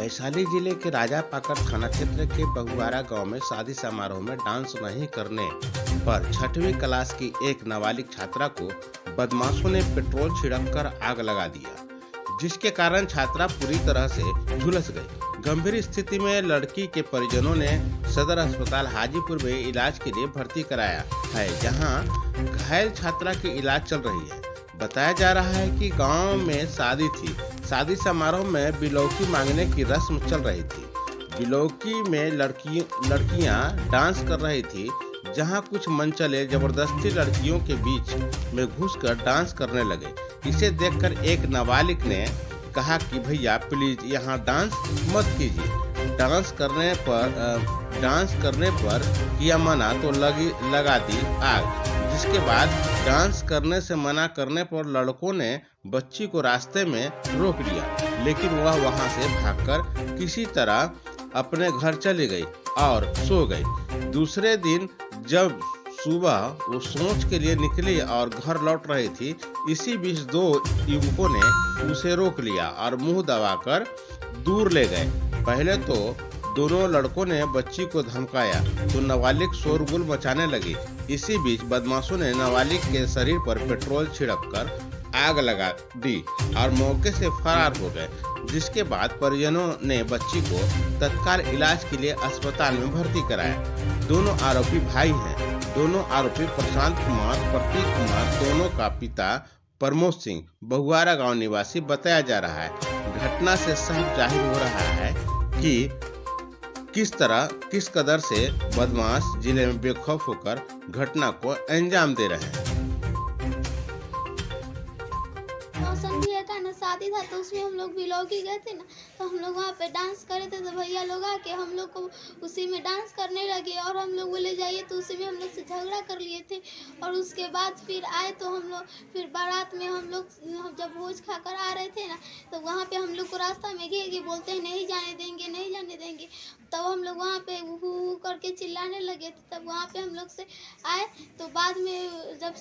वैशाली जिले के राजापाकर थाना क्षेत्र के बहुआरा गांव में शादी समारोह में डांस नहीं करने पर 6वीं क्लास की एक नाबालिग छात्रा को बदमाशों ने पेट्रोल छिड़ककर आग लगा दिया, जिसके कारण छात्रा पूरी तरह से झुलस गई। गंभीर स्थिति में लड़की के परिजनों ने सदर अस्पताल हाजीपुर में इलाज के लिए भर्ती कराया है, जहां घायल छात्रा की इलाज चल रही है। बताया जा रहा है कि गांव में शादी थी। शादी समारोह में बिलौकी मांगने की रस्म चल रही थी। बिलौकी में लड़कियां डांस कर रही थी, जहां कुछ मनचले जबरदस्ती लड़कियों के बीच में घुसकर डांस करने लगे। इसे देखकर एक नाबालिग ने कहा कि भैया प्लीज यहाँ डांस मत कीजिए। डांस करने पर किया मना तो लगा दी आग, जिसके बाद डांस करने से मना करने पर लड़कों ने बच्ची को रास्ते में रोक लिया, लेकिन वह वहां से भागकर किसी तरह अपने घर चली गई और सो गई। दूसरे दिन जब सुबह वो सोच के लिए निकली और घर लौट रही थी, इसी बीच दो युवकों ने उसे रोक लिया और मुंह दबाकर दूर ले गए। पहले तो दोनों लड़कों ने बच्ची को धमकाया तो नाबालिग शोरगुल मचाने लगी। इसी बीच बदमाशों ने नाबालिग के शरीर पर पेट्रोल छिड़ककर आग लगा दी और मौके से फरार हो गए, जिसके बाद परिजनों ने बच्ची को तत्काल इलाज के लिए अस्पताल में भर्ती कराया। दोनों आरोपी भाई हैं। दोनों आरोपी प्रशांत कुमार, प्रतीक कुमार, दोनों का पिता प्रमोद सिंह बहुआरा गांव निवासी बताया जा रहा है। घटना से साफ जाहिर हो रहा है कि किस कदर से बदमाश जिले में बेखौफ होकर घटना को अंजाम दे रहे हैं। शादी था तो उसमें हम लोग बिलौकी गए थे ना, तो हम लोग वहाँ पे डांस करे थे, तो भैया लोग आके हम लोग को उसी में डांस करने लगे और हम लोग बोले जाइए, तो उसी में हम लोग से झगड़ा कर लिए थे। और उसके बाद फिर आए तो हम लोग फिर बारात में हम लोग जब भोज खा कर आ रहे थे ना, तो वहाँ पे हम लोग को रास्ता में घेर के बोलते हैं नहीं जाने देंगे, नहीं जाने देंगे। तब हम लोग वहाँ पे हू हू करके चिल्लाने लगे थे। तब वहाँ पे हम लोग से आए तो बाद में जब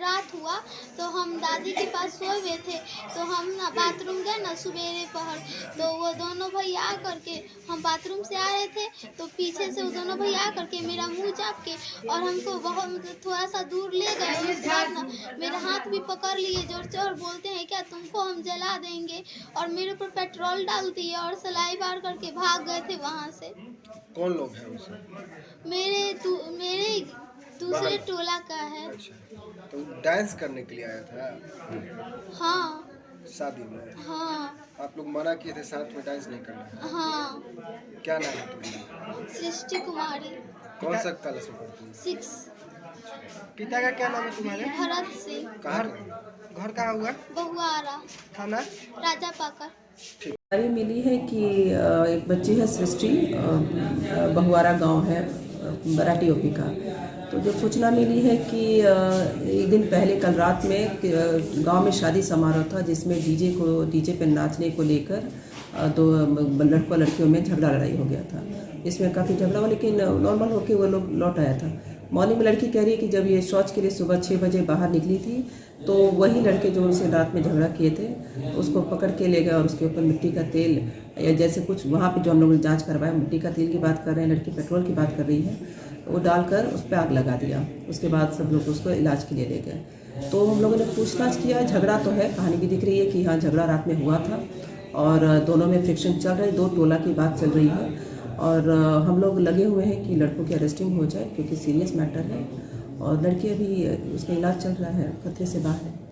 रात हुआ तो हम दादी के पास सोए हुए थे, तो हम ना बाथरूम गए ना सवेरे पहर, तो वो दोनों भैया आ करके, हम बाथरूम से आ रहे थे तो पीछे से वो दोनों भैया आ करके मेरा मुंह चाप के और हमको बहुत थोड़ा सा दूर ले गए। उसके बाद ना मेरा हाथ भी पकड़ लिए जोर से और बोलते हैं क्या तुमको हम जला देंगे, और मेरे ऊपर पेट्रोल डाल दिए और सलाई बार करके भाग गए थे वहाँ से। कौन लोग हैं उसमें? मेरे दूसरे टोला का है। अच्छा, तो डांस करने के लिए आया था? हाँ। शादी में? हाँ। आप लोग मना किए थे साथ में डांस नहीं करना है? हाँ। क्या नाम है तुम्हारा? सृष्टि कुमारी। कौन सा क्लास में पढ़ती है? 6। पिता का क्या नाम है तुम्हारे? भरत सिंह। घर कहाँ हुआ? बहुआरा थाना राजापाकर। जानकारी मिली है कि एक बच्ची है सृष्टि, बहुआरा गांव है मराठी ओपी का। तो जो सूचना मिली है कि एक दिन पहले कल रात में गांव में शादी समारोह था, जिसमें डीजे पे नाचने को लेकर दो लड़कों लड़कियों में झगड़ा लड़ाई हो गया था। इसमें काफ़ी झगड़ा हुआ, लेकिन नॉर्मल होके वो लोग लौट आया था। मॉर्निंग में लड़की कह रही है कि जब ये शौच के लिए सुबह 6 बजे बाहर निकली थी, तो वही लड़के जो उनसे रात में झगड़ा किए थे उसको पकड़ के ले गए और उसके ऊपर मिट्टी का तेल या जैसे कुछ वहाँ पे जो हम लोग ने जांच करवाया, मिट्टी का तेल की बात कर रहे हैं, लड़की पेट्रोल की बात कर रही है, वो डालकर उस पर आग लगा दिया। उसके बाद सब लोग उसको इलाज के लिए ले गए। तो हम लोगों ने पूछताछ किया, झगड़ा तो है, कहानी भी दिख रही है कि हाँ झगड़ा रात में हुआ था और दोनों में फ्रिक्शन चल रही, 2 टोला की बात चल रही है। और हम लोग लगे हुए हैं कि लड़कों की अरेस्टिंग हो जाए, क्योंकि सीरियस मैटर है और लड़की अभी उसका इलाज चल रहा है, खतरे से बाहर है।